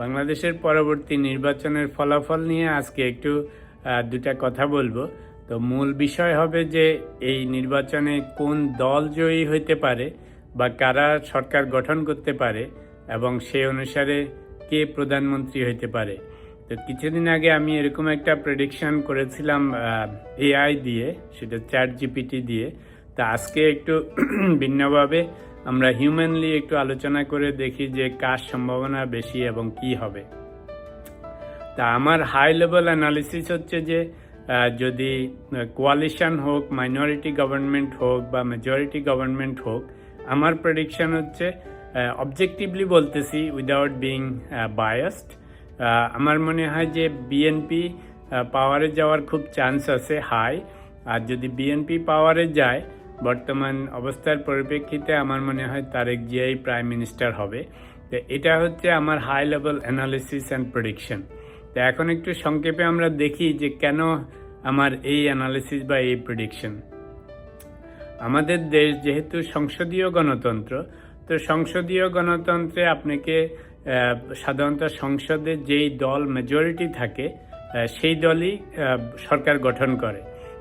বাংলাদেশের পরবর্তী নির্বাচনের ফলাফল নিয়ে আজকে একটু দুটা কথা বলবো। তো মূল বিষয় হবে যে এই নির্বাচনে কোন দল জয়ী হইতে পারে বা কারা সরকার গঠন করতে পারে এবং সেই অনুসারে কে প্রধানমন্ত্রী হইতে পারে। তো কিছুদিন আগে আমি এরকম একটা প্রেডিকশন করেছিলাম এআই দিয়ে, সেটা চ্যাট জিপিটি দিয়ে। তা আজকে একটু ভিন্নভাবে আমরা হিউম্যানলি একটু আলোচনা করে দেখি যে কার সম্ভাবনা বেশি এবং কি হবে। তা আমার হাই লেভেল অ্যানালিসিস হচ্ছে যে যদি কোয়ালিশন হোক, মাইনরিটি গভর্নমেন্ট হোক বা মেজরিটি গভর্নমেন্ট হোক, আমার প্রেডিকশন হচ্ছে অবজেক্টিভলি বলতেছি উইদাউট বিং বায়াসড, আমার মনে হয় যে বিএনপি পাওয়ারে যাওয়ার খুব চান্স আছে হাই। আর যদি বিএনপি পাওয়ারে যায় বর্তমান অবস্থার পরিপ্রেক্ষিতে আমার মনে হয় তারেক জিয়াই প্রাইম মিনিস্টার হবে। তো এটা হচ্ছে আমার high level analysis and prediction. তো এখন একটু সংক্ষেপে আমরা দেখি যে কেন আমার এই অ্যানালিসিস বা এই প্রেডিকশন। আমাদের দেশ যেহেতু সংসদীয় গণতন্ত্র, তো সংসদীয় গণতন্ত্রে আপনাকে সাধারণত সংসদে যেই দল মেজরিটি থাকে সেই দলই সরকার গঠন করে।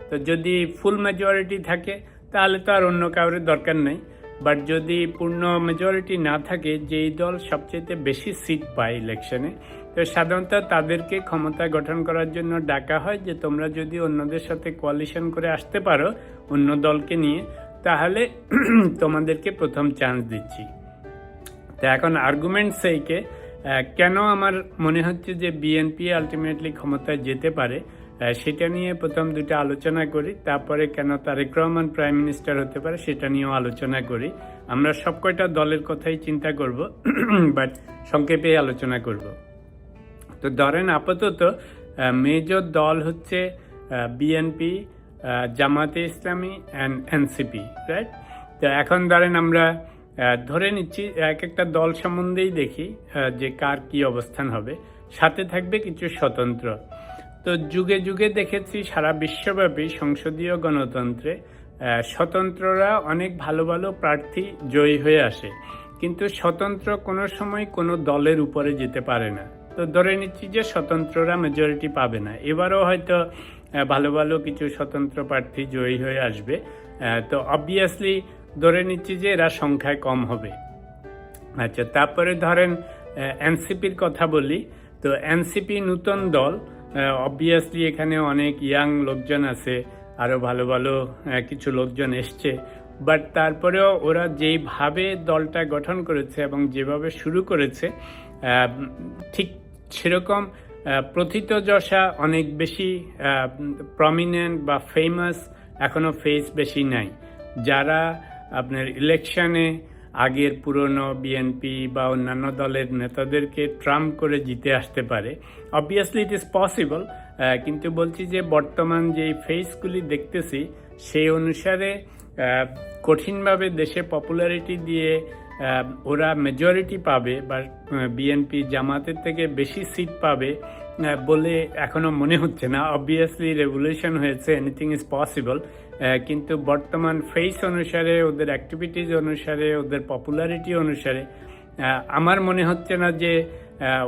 তো যদি ফুল মেজরিটি থাকে তাহলে তো আর অন্য কাউরের দরকার নেই। বাট যদি পূর্ণ মেজরিটি না থাকে, যেই দল সবচেয়ে বেশি সিট পায় ইলেকশনে, তো সাধারণত তাদেরকে ক্ষমতা গঠন করার জন্য ডাকা হয় যে তোমরা যদি অন্যদের সাথে কোয়ালিশন করে আসতে পারো অন্য দলকে নিয়ে, তাহলে তোমাদেরকে প্রথম চান্স দিচ্ছি। তো এখন আর্গুমেন্ট সেইকে কেন আমার মনে হচ্ছে যে বিএনপি আলটিমেটলি ক্ষমতায় যেতে পারে সেটা নিয়ে প্রথম দুটো আলোচনা করি, তারপরে কেন তারেক রহমান প্রাইম মিনিস্টার হতে পারে সেটা নিয়েও আলোচনা করি। আমরা সব কয়টা দলের কথাই চিন্তা করব, বাট সংক্ষেপে আলোচনা করব। তো ধরেন আপাতত মেজর দল হচ্ছে বিএনপি, জামাতে ইসলামী অ্যান্ড এনসিপি, রাইট? তো এখন ধরেন আমরা ধরে নিচ্ছি এক একটা দল সম্বন্ধেই দেখি যে কার কি অবস্থান হবে, সাথে থাকবে কিছু স্বতন্ত্র। তো যুগে যুগে দেখেছি সারা বিশ্বব্যাপী সংসদীয় গণতন্ত্রে স্বতন্ত্ররা অনেক ভালো ভালো প্রার্থী জয়ী হয়ে আসে, কিন্তু স্বতন্ত্র কোনো সময় কোনো দলের উপরে যেতে পারে না। তো ধরে নিচ্ছি যে স্বতন্ত্ররা মেজরিটি পাবে না, এবারও হয়তো ভালো ভালো কিছু স্বতন্ত্র প্রার্থী জয়ী হয়ে আসবে। তো অবভিয়াসলি ধরে নিচ্ছি যে এরা সংখ্যায় কম হবে। আচ্ছা, তারপরে ধরেন এনসিপির কথা বলি। তো এনসিপি নতুন দল, অবভিয়াসলি এখানে অনেক ইয়াং লোকজন আছে, আরও ভালো ভালো কিছু লোকজন এসছে। বাট তারপরেও ওরা যেইভাবে দলটা গঠন করেছে এবং যেভাবে শুরু করেছে ঠিক সেরকম প্রথিতযশা অনেক বেশি প্রমিনেন্ট বা ফেমাস এখনও ফেস বেশি নাই, যারা আপনার ইলেকশনে আগের পুরনো বিএনপি বা অন্যান্য দলের নেতাদেরকে ট্রাম্প করে জিতে আসতে পারে। অবভিয়াসলি ইট ইজ পসিবল, কিন্তু বলছি যে বর্তমান যেই ফেসগুলি দেখতেছি সেই অনুসারে কঠিনভাবে দেশে পপুলারিটি দিয়ে ওরা মেজরিটি পাবে বা বিএনপি জামাতের থেকে বেশি সিট পাবে বলে এখনো মনে হচ্ছে না। অবভিয়াসলি রেভলিউশন হয়েছে, এনিথিং ইজ পসিবল, কিন্তু বর্তমান ফেস অনুসারে, ওদের অ্যাক্টিভিটিজ অনুসারে, ওদের পপুলারিটি অনুসারে আমার মনে হচ্ছে না যে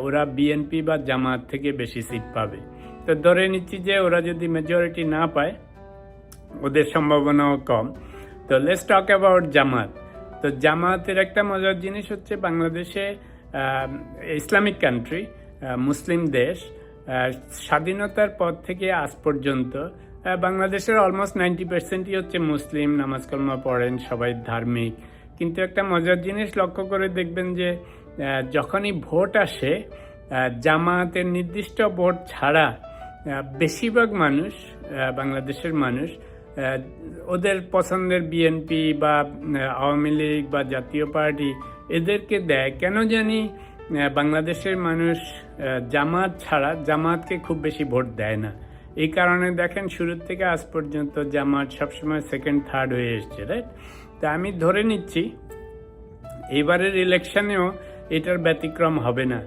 ওরা বিএনপি বা জামাত থেকে বেশি সিট পাবে। তো ধরে নিচ্ছি যে ওরা যদি মেজরিটি না পায়, ওদের সম্ভাবনাও কম। তো লেটস টক অ্যাবাউট জামাত। তো জামাতের একটা মজার জিনিস হচ্ছে বাংলাদেশে ইসলামিক কান্ট্রি, মুসলিম দেশ, স্বাধীনতার পর থেকে আজ পর্যন্ত বাংলাদেশের অলমোস্ট 90%ই হচ্ছে মুসলিম, নামাজ কালমা পড়েন, সবাই ধার্মিক। কিন্তু একটা মজার জিনিস লক্ষ্য করে দেখবেন যে যখনই ভোট আসে, জামাতের নির্দিষ্ট ভোট ছাড়া বেশিরভাগ মানুষ, বাংলাদেশের মানুষ ওদের পছন্দের বিএনপি বা আওয়ামী লীগ বা জাতীয় পার্টি এদেরকে দেয়। কেন জানি বাংলাদেশের মানুষ জামাত ছাড়া, জামাতকে খুব বেশি ভোট দেয় না। এই কারণে দেখেন শুরুর থেকে আজ পর্যন্ত জামাত সবসময় সেকেন্ড থার্ড হয়ে এসছে, রাইট? তা আমি ধরে নিচ্ছি এবারের ইলেকশনেও এটার ব্যতিক্রম হবে না।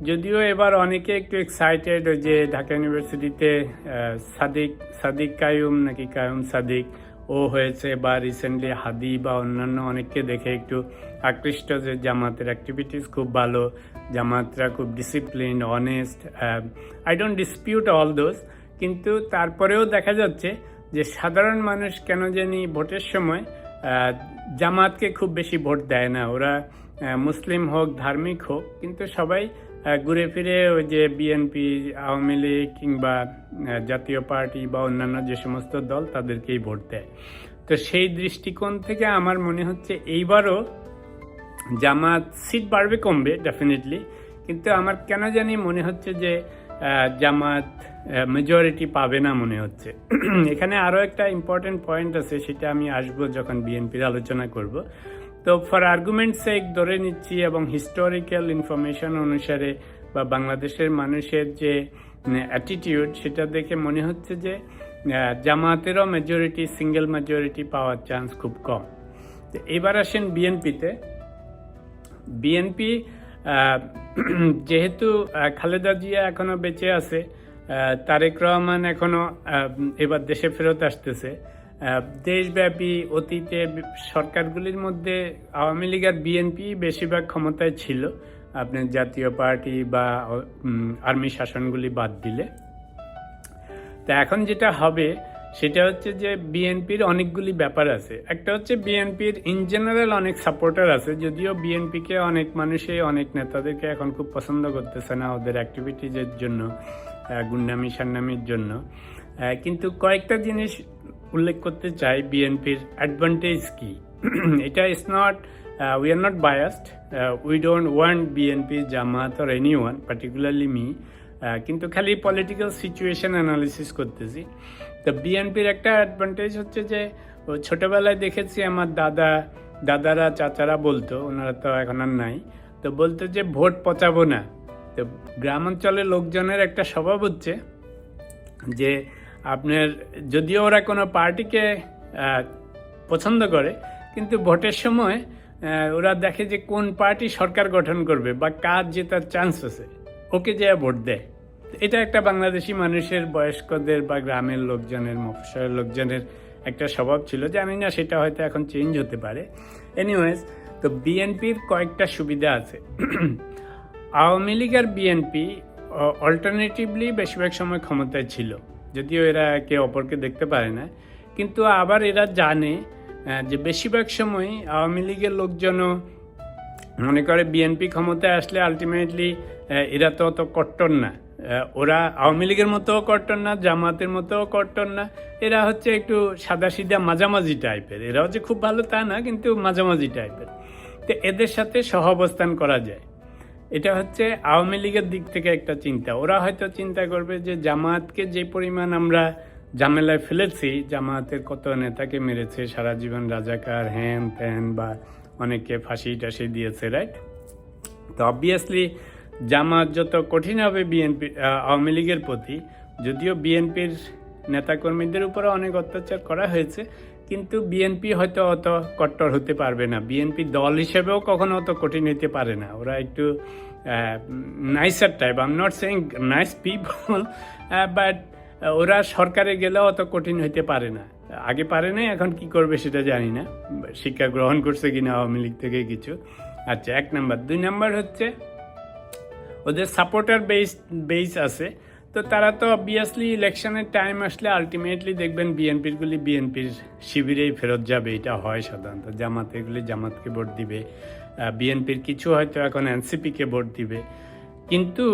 যদিও এবার অনেকে একটু এক্সাইটেড যে ঢাকা ইউনিভার্সিটিতে সাদিক কায়ুম নাকি কায়ুম সাদিক, ও হয়েছে, বা রিসেন্টলি হাদি বা অন্যান্য অনেককে দেখে একটু আকৃষ্ট যে জামাতের অ্যাক্টিভিটিস খুব ভালো, জামাতরা খুব discipline, honest. I don't dispute all those, কিন্তু তারপরেও দেখা যাচ্ছে যে সাধারণ মানুষ কেন জানি ভোটের সময় জামাতকে খুব বেশি ভোট দেয় না। ওরা মুসলিম হোক, ধার্মিক হোক, কিন্তু সবাই ঘুরে ফিরে ওই যে বিএনপি, আওয়ামী লীগ কিংবা জাতীয় পার্টি বা অন্যান্য যে সমস্ত দল তাদেরকেই ভোট দেয়। তো সেই দৃষ্টিকোণ থেকে আমার মনে হচ্ছে এইবারও জামাত সিট বাড়বে কমবে ডেফিনেটলি, কিন্তু আমার কেন জানি মনে হচ্ছে যে জামাত মেজরিটি পাবে না মনে হচ্ছে। এখানে আরও একটা ইম্পর্টেন্ট পয়েন্ট আছে, সেটা আমি আসবো যখন বিএনপির আলোচনা করব। তো ফর আর্গুমেন্ট সেক ধরে নিচ্ছি এবং হিস্টোরিক্যাল ইনফরমেশন অনুসারে বা বাংলাদেশের মানুষের যে অ্যাটিটিউড, সেটা দেখে মনে হচ্ছে যে জামাতেরও মেজরিটি, সিঙ্গেল মেজরিটি পাওয়ার চান্স খুব কম। তো এবার আসেন বিএনপিতে। বিএনপি যেহেতু খালেদা জিয়া এখনো বেঁচে আছে, তারেক রহমান এখনো এবার দেশে ফেরত আসতেছে, দেশব্যাপী অতীতে সরকারগুলির মধ্যে আওয়ামী লীগ আর বিএনপি বেশিরভাগ ক্ষমতায় ছিল, আপনার জাতীয় পার্টি বা আর্মি শাসনগুলি বাদ দিলে। তা এখন যেটা হবে সেটা হচ্ছে যে বিএনপির অনেকগুলি ব্যাপার আছে। একটা হচ্ছে বিএনপির ইন জেনারেল অনেক সাপোর্টার আছে, যদিও বিএনপিকে অনেক মানুষই, অনেক নেতাদেরকে এখন খুব পছন্দ করতেছে না ওদের অ্যাক্টিভিটিজের জন্য, গুন্ডামি সান্নামির জন্য। কিন্তু কয়েকটা জিনিস উল্লেখ করতে চাই বিএনপির অ্যাডভান্টেজ কি। এটা is not, we are not biased, we don't want BNP, Jamaat or any one, particularly me, কিন্তু খালি পলিটিক্যাল সিচুয়েশন অ্যানালিসিস করতেছি। তো বিএনপির একটা অ্যাডভান্টেজ হচ্ছে যে ছোটোবেলায় দেখেছি আমার দাদারা চাচারা বলতো, ওনারা তো এখন আর নাই, তো বলতো যে ভোট পচাবো না। তো গ্রাম অঞ্চলের লোকজনের একটা স্বভাব হচ্ছে যে আপনার, যদিও ওরা কোনো পার্টিকে পছন্দ করে, কিন্তু ভোটের সময় ওরা দেখে যে কোন পার্টি সরকার গঠন করবে বা কার জেতার চান্স আছে, ওকে যে ভোট দেয়। এটা একটা বাংলাদেশি মানুষের, বয়স্কদের বা গ্রামের লোকজনের, মফস্বলের লোকজনের একটা স্বভাব ছিল। জানি না সেটা হয়তো এখন চেঞ্জ হতে পারে। এনিওয়েজ, তো বিএনপির কয়েকটা সুবিধা আছে। আওয়ামী লীগ আর বিএনপি অল্টারনেটিভলি বেশিরভাগ সময় ক্ষমতায় ছিল, যদিও এরা একে অপরকে দেখতে পারে না, কিন্তু আবার এরা জানে যে বেশিরভাগ সময় আওয়ামী লীগের লোকজনও মনে করে বিএনপি ক্ষমতায় আসলে আলটিমেটলি এরা তো অত কট্টর না, ওরা আওয়ামী লীগের মতোও কট্টর না, জামাতের মতোও কট্টর না, এরা হচ্ছে একটু সাদাসিধা মাঝামাঝি টাইপের। এরা হচ্ছে খুব ভালো তা না, কিন্তু মাঝামাঝি টাইপের। তো এদের সাথে সহাবস্থান করা যায়। এটা হচ্ছে আওয়ামী লীগের দিক থেকে একটা চিন্তা। ওরা হয়তো চিন্তা করবে যে জামাতকে যে পরিমাণ আমরা ঝামেলায় ফেলেছি, জামাতের কত নেতাকে মেরেছে সারা জীবন, রাজাকার, হ্যান ত্যান, বা অনেকে ফাঁসি টাসি দিয়েছে, রাইট? তো অবভিয়াসলি জামাত যত কঠিন হবে বিএনপি, আওয়ামী লীগের প্রতি, যদিও বিএনপির নেতাকর্মীদের উপরে অনেক অত্যাচার করা হয়েছে, কিন্তু বিএনপি হয়তো অত কট্টর হতে পারবে না। বিএনপি দল হিসেবেও কখনো অত কঠিন হতে পারে না। ওরা একটু nicer type, I am not saying nice people, but ওরা সরকারে গেলেও অত কঠিন হইতে পারে না। আগে পারে নাই, এখন কি করবে সেটা জানি না, শিক্ষা গ্রহণ করছে কিনা আওয়ামী লীগ থেকে কিছু। আচ্ছা, 1 নাম্বার। 2 নাম্বার হচ্ছে ওদের সাপোর্টার বেস আছে। তো তারা তো অবভিয়াসলি ইলেকশনের টাইম আসলে আলটিমেটলি দেখবেন বিএনপিরগুলি বিএনপির শিবিরেই ফেরত যাবে, এটা হয় সাধারণত। জামাতেরগুলি জামাতকে ভোট দিবে, বিএনপির কিছু হয়তো এখন এনসিপিকে ভোট দিবে। কিন্তু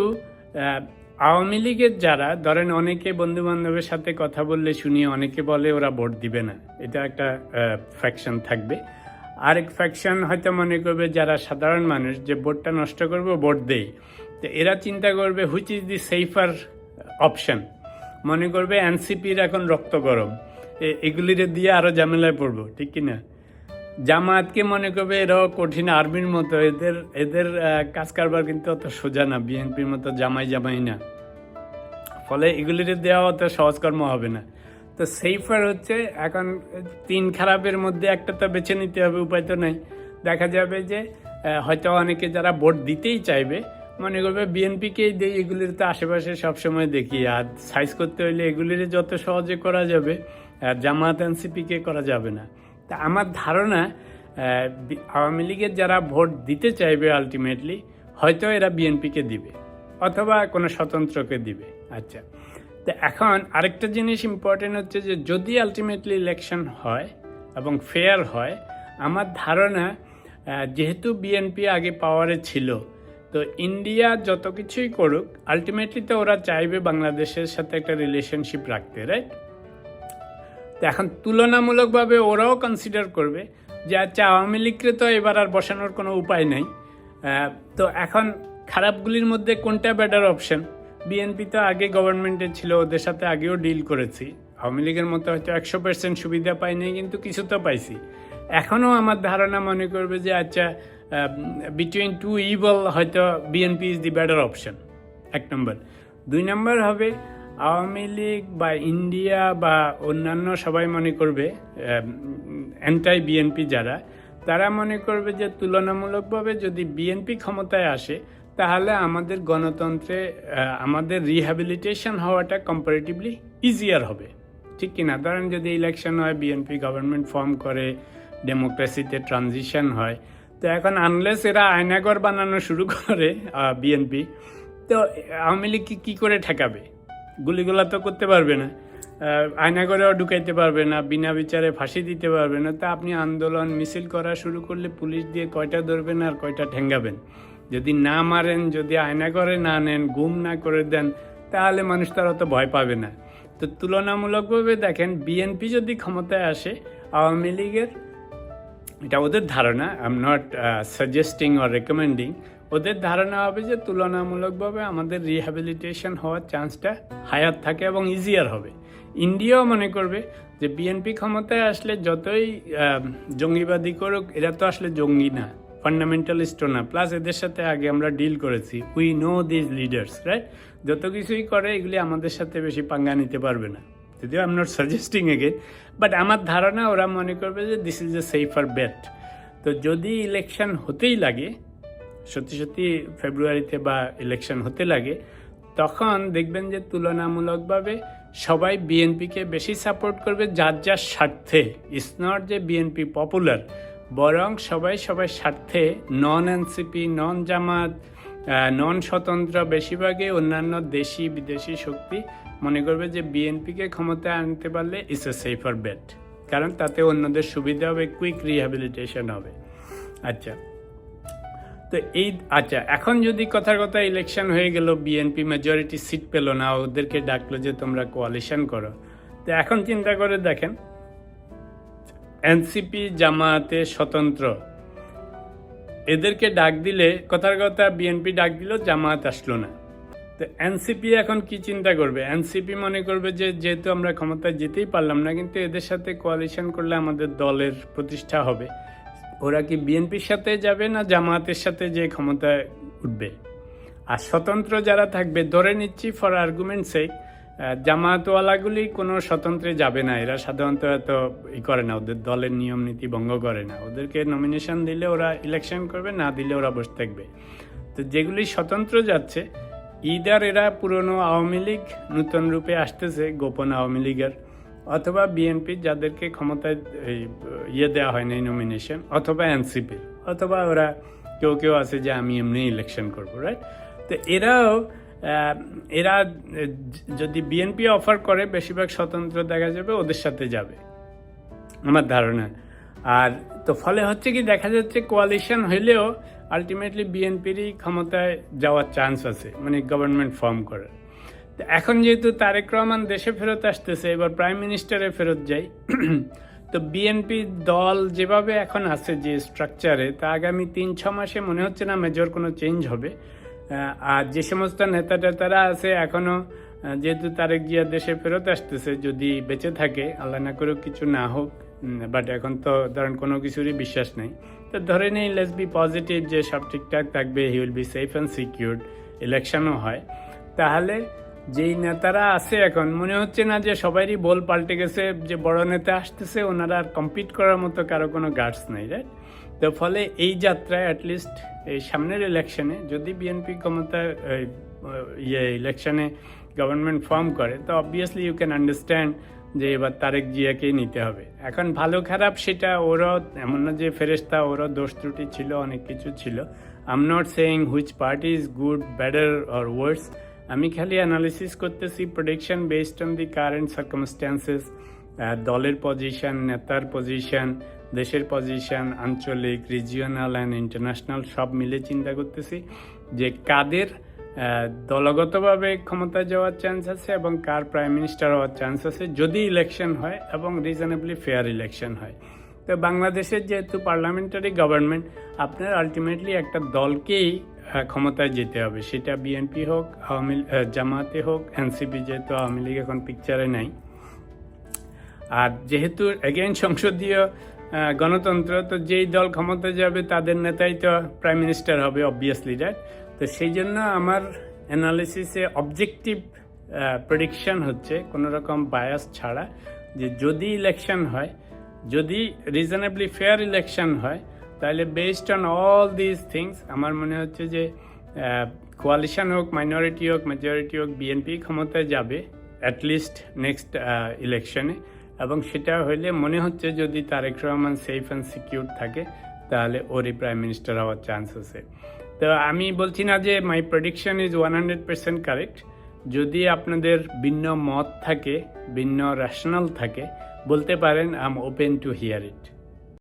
আওয়ামী লীগের যারা, ধরেন অনেকে বন্ধু বান্ধবের সাথে কথা বললে শুনি, অনেকে বলে ওরা ভোট দিবে না, এটা একটা ফ্যাকশন থাকবে। আরেক ফ্যাকশন হয়তো মনে করবে যারা সাধারণ মানুষ, যে ভোটটা নষ্ট করবে ভোট দেই। তো এরা চিন্তা করবে which is the safer option. মনে করবে এনসিপির এখন রক্ত গরম, এগুলিরে দিয়ে আরও ঝামেলায় পড়বো, ঠিক কিনা? জামায়াতকে মনে করবে এরাও কঠিন আর্মির মতো, এদের কাজ কারবার কিন্তু অত সোজা না, বিএনপির মতো জামাই না, ফলে এগুলিরে দেওয়া অত সহজকর্ম হবে না। তো সেইফার হচ্ছে এখন 3 খারাপের মধ্যে একটা তো বেছে নিতে হবে, উপায় তো নাই। দেখা যাবে যে হয়তো অনেকে যারা ভোট দিতেই চাইবে মনে করবে বিএনপিকেই দেই, এগুলির তো আশেপাশে সবসময় দেখি, আর সাইজ করতে হইলে এগুলির যত সহজে করা যাবে জামাত এনসিপিকে করা যাবে না। তা আমার ধারণা আওয়ামী লীগের যারা ভোট দিতে চাইবে আলটিমেটলি হয়তো এরা বিএনপিকে দিবে অথবা কোনো স্বতন্ত্রকে দিবে। আচ্ছা, তো এখন আরেকটা জিনিস ইম্পর্টেন্ট হচ্ছে যে যদি আলটিমেটলি ইলেকশন হয় এবং ফেয়ার হয়, আমার ধারণা যেহেতু বিএনপি আগে পাওয়ারে ছিল, তো ইন্ডিয়া যত কিছুই করুক আলটিমেটলি তো ওরা চাইবে বাংলাদেশের সাথে একটা রিলেশনশিপ রাখতে, রাইট? তো এখন তুলনামূলকভাবে ওরাও কনসিডার করবে যে আচ্ছা আওয়ামী লীগকে তো এবার আর বসানোর কোনো উপায় নাই, তো এখন খারাপগুলির মধ্যে কোনটা বেটার অপশন? বিএনপি তো আগে গভর্নমেন্টে ছিল, ওদের সাথে আগেও ডিল করেছি, আওয়ামী লীগের মতো হয়তো 100% সুবিধা পাইনি কিন্তু কিছু তো পাইছি। এখনও আমার ধারণা মনে করবে যে আচ্ছা বিটুইন টু ইভল হয়তো BNP is the better option, 1 নম্বর। 2 নম্বর হবে আওয়ামী লীগ বা ইন্ডিয়া বা অন্যান্য সবাই মনে করবে অ্যান্টাই বিএনপি যারা, তারা মনে করবে যে তুলনামূলকভাবে যদি বিএনপি ক্ষমতায় আসে তাহলে আমাদের গণতন্ত্রে আমাদের রিহ্যাবিলিটেশন হওয়াটা কম্পারেটিভলি ইজিয়ার হবে, ঠিক কিনা? ধরেন যদি ইলেকশন হয়, বিএনপি গভর্নমেন্ট ফর্ম করে, ডেমোক্রেসিতে ট্রানজিশন হয়, তো এখন আনলেস এরা আয়নাঘর বানানো শুরু করে বিএনপি, তো আওয়ামী লীগ কী করে ঠেকাবে? গুলিগুলা তো করতে পারবে না, আয়নাঘরেও ঢুকাইতে পারবে না, বিনা বিচারে ফাঁসি দিতে পারবে না। তা আপনি আন্দোলন মিছিল করা শুরু করলে পুলিশ দিয়ে কয়টা ধরবেন আর কয়টা ঠেঙ্গাবেন? যদি না মারেন, যদি আয়নাঘরে না নেন, গুম না করে দেন, তাহলে মানুষ তার অত ভয় পাবে না। তো তুলনামূলকভাবে দেখেন বিএনপি যদি ক্ষমতায় আসে, আওয়ামী লীগের, এটা ওদের ধারণা, I am not suggesting or recommending, ওদের ধারণা হবে যে তুলনামূলকভাবে আমাদের রিহ্যাবিলিটেশন হওয়ার চান্সটা হায়ার থাকে এবং ইজিয়ার হবে। ইন্ডিয়াও মনে করবে যে বিএনপি ক্ষমতায় আসলে যতই জঙ্গিবাদী করুক, এরা তো আসলে জঙ্গি না, ফান্ডামেন্টালিস্টও না, প্লাস এদের সাথে আগে আমরা ডিল করেছি, we know this leaders, right? যত কিছুই করে এগুলি আমাদের সাথে বেশি পাঙ্গা নিতে পারবে না। যদিও I am not suggesting again, but আমার ধারণা ওরা মনে করবে যে this is a safer bet. তো যদি ইলেকশন হতেই লাগে, সত্যি সত্যি ফেব্রুয়ারিতে বা ইলেকশন হতে লাগে, তখন দেখবেন যে তুলনামূলকভাবে সবাই বিএনপিকে বেশি সাপোর্ট করবে যার যার স্বার্থে। ইটস নট যে বিএনপি পপুলার, বরং সবাই স্বার্থে, নন এনসিপি, নন জামাত, নন স্বতন্ত্র, বেশিরভাগই অন্যান্য দেশি বিদেশি শক্তি মনে করবে যে বিএনপিকে ক্ষমতায় আনতে পারলে ইটস এ সেফার বেট, কারণ তাতে অন্যদের সুবিধা হবে, কুইক রিহ্যাবিলিটেশন হবে। আচ্ছা, তো এখন যদি কথার কথা ইলেকশন হয়ে গেল, বিএনপি মেজরিটি সিট পেল না, ওদেরকে ডাকলো যে তোমরা কোয়ালিশন করো, তো এখন চিন্তা করে দেখেন এনসিপি, জামাতে, স্বতন্ত্র, এদেরকে ডাক দিলে, কথার কথা বিএনপি ডাক দিল, জামাত আসলো না, তো এনসিপি এখন কি চিন্তা করবে? এনসিপি মনে করবে যে যেহেতু আমরা ক্ষমতায় যেতেই পারলাম না, কিন্তু এদের সাথে কোয়ালিশন করলে আমাদের দলের প্রতিষ্ঠা হবে, ওরা কি বিএনপির সাথে যাবে না জামাতের সাথে যে ক্ষমতায় উঠবে? আর স্বতন্ত্র যারা থাকবে, ধরে নিচ্ছি ফর আর্গুমেন্ট সেক, জামাতওয়ালাগুলি কোনো স্বতন্ত্রে যাবে না, এরা সাধারণত এত করে না, ওদের দলের নিয়ম নীতি ভঙ্গ করে না, ওদেরকে নমিনেশন দিলে ওরা ইলেকশন করবে, না দিলে ওরা বসে থাকবে। তো যেগুলি স্বতন্ত্র যাচ্ছে, ইদার এরা পুরনো আওয়ামী লীগ নূতন রূপে আসতেছে, গোপন আওয়ামী লীগের, অথবা বিএনপি যাদেরকে ক্ষমতায় দেওয়া হয়নি নমিনেশন, অথবা এনসিপি, অথবা ওরা কেউ আছে যে আমি এমনি ইলেকশন করবো, রাইট? তো এরা যদি বিএনপি অফার করে, বেশিরভাগ স্বতন্ত্র দেখা যাবে ওদের সাথে যাবে আমার ধারণা। আর তো ফলে হচ্ছে কি, দেখা যাচ্ছে কোয়ালিশন হইলেও আলটিমেটলি বিএনপিরই ক্ষমতায় যাওয়ার চান্স আছে, মানে গভর্নমেন্ট ফর্ম করার। তো এখন যেহেতু তারেক রহমান দেশে ফেরত আসতেছে, এবার প্রাইম মিনিস্টারে ফেরত যাই, তো বিএনপি দল যেভাবে এখন আছে যে স্ট্রাকচারে, তা আগামী 3-6 মাসে মনে হচ্ছে না মেজর কোনো চেঞ্জ হবে। আর যে সমস্ত নেতারা আছে এখনও, যেহেতু তারেক জিয়া দেশে ফেরত আসতেছে, যদি বেঁচে থাকে, আল্লাহ না করুক কিছু না হোক, বাট এখন তো ধরেন কোনো কিছুরই বিশ্বাস নেই, তো ধরে নেই লেটস বি পজিটিভ যে সব ঠিকঠাক থাকবে, he will be safe and secured, ইলেকশনও হয়, তাহলে যেই নেতারা আছে এখন মনে হচ্ছে না যে সবারই বল পাল্টে গেছে, যে বড় নেতা আসতেছে, ওনারা আর কম্পিট করার মতো কারো কোনো গার্ডস নেই, রাইট? তো ফলে এই যাত্রায় অ্যাটলিস্ট এই সামনের ইলেকশনে যদি বিএনপি ক্ষমতা ইলেকশনে গভর্নমেন্ট ফর্ম করে, তো অবভিয়াসলি ইউ ক্যান আন্ডারস্ট্যান্ড যে এবার তারেক জিয়াকেই নিতে হবে। এখন ভালো খারাপ সেটা ওরাও এমন না যে ফেরেশতা, ওরাও দোষ ত্রুটি ছিল, অনেক কিছু ছিল। I am not saying which party is good, better or worse. আমি খালি অ্যানালিসিস করতেছি prediction based on the current circumstances, দলের পজিশন, নেতার পজিশন, দেশের পজিশন, আঞ্চলিক, রিজিওনাল অ্যান্ড ইন্টারন্যাশনাল সব মিলে চিন্তা করতেছি যে কাদের দলগতভাবে ক্ষমতায় যাওয়ার চান্স আছে এবং কার প্রাইম মিনিস্টার হওয়ার চান্স আছে যদি ইলেকশন হয় এবং রিজনেবলি ফেয়ার ইলেকশন হয়। তো বাংলাদেশের যেহেতু পার্লামেন্টারি গভর্নমেন্ট, আপনার আলটিমেটলি একটা দলকেই ক্ষমতায় যেতে হবে, সেটা বিএনপি হোক, জামাতে হোক, এনসিপি, যেহেতু আওয়ামী লীগ এখন পিকচারে নাই। আর যেহেতু এগেইন সংসদীয় গণতন্ত্র, তো যেই দল ক্ষমতায় যাবে তাদের নেতাই তো প্রাইম মিনিস্টার হবে, অবভিয়াসলি দ্যাট। তো সেই জন্য আমার অ্যানালিসিসে অবজেক্টিভ প্রেডিকশন হচ্ছে কোনো রকম বায়াস ছাড়া, যে যদি ইলেকশন হয়, যদি রিজনেবলি ফেয়ার ইলেকশন হয়, তাহলে based on all this things আমার মনে হচ্ছে যে কোয়ালিশন হোক, মাইনরিটি হোক, মেজরিটি হোক, বিএনপি ক্ষমতায় যাবে অ্যাটলিস্ট নেক্সট ইলেকশনে। এবং সেটা হইলে মনে হচ্ছে যদি Tarique Rahman safe and secure থাকে তাহলে ওরই প্রাইম মিনিস্টার হওয়ার চান্স আছে। তো আমি বলছি না যে মাই প্রেডিকশন ইজ 100% কারেক্ট। যদি আপনাদের ভিন্ন মত থাকে, ভিন্ন রেশনাল থাকে, বলতে পারেন, I am open to here it.